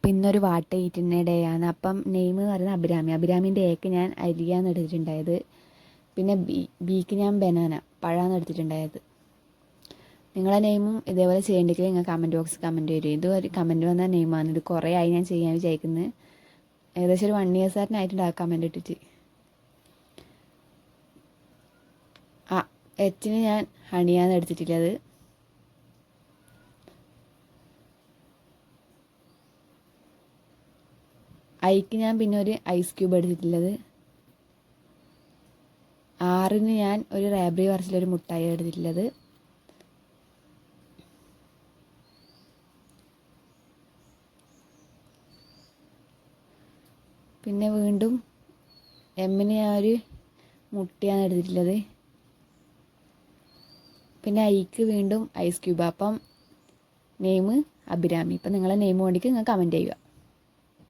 അപ്പം ഇന്നൊരു വാട്ട ഈറ്റിൻ്റെ ഡേ ആണ്. അപ്പം നെയിം എന്ന് പറയുന്നത് അഭിരാമി. അഭിരാമിൻ്റെ എക്ക് ഞാൻ അരിയാന്ന് എടുത്തിട്ടുണ്ടായത്. പിന്നെ ബിക്ക് ഞാൻ ബനാന പഴമാണ് എടുത്തിട്ടുണ്ടായത്. നിങ്ങളെ നെയിമും ഇതേപോലെ ചെയ്യേണ്ടെങ്കിൽ നിങ്ങൾ കമൻറ്റ് ബോക്സിൽ കമൻറ്റ് വരും. ഇത് ഒരു കമൻറ്റ് വന്ന നെയിമാണ്. ഇത് കുറേ ആയി ഞാൻ ചെയ്യാൻ വിചാരിക്കുന്നത്. ഏകദേശം ഒരു 1 ഇയേഴ്സായിട്ടുണ്ടാകും കമൻറ്റ് ഇട്ടിട്ട്. എച്ചിന് ഞാൻ ഹണിയാണ് എടുത്തിട്ടുള്ളത്. ഐക്ക് ഞാൻ പിന്നെ ഒരു ഐസ് ക്യൂബ് എടുത്തിട്ടുള്ളത്. ആറിന് ഞാൻ ഒരു റാബ്രി വർസിലൊരു മുട്ടായി എടുത്തിട്ടുള്ളത്. പിന്നെ വീണ്ടും എമ്മിന് ഞാൻ ഒരു മുട്ടയാണ് എടുത്തിട്ടുള്ളത്. പിന്നെ ഐക്ക് വീണ്ടും ഐസ് ക്യൂബ്. അപ്പം നെയിം അഭിരാമി. ഇപ്പം നിങ്ങളെ നെയിം വേണ്ടിക്ക് നിങ്ങൾ കമൻറ്റ് ചെയ്യുക.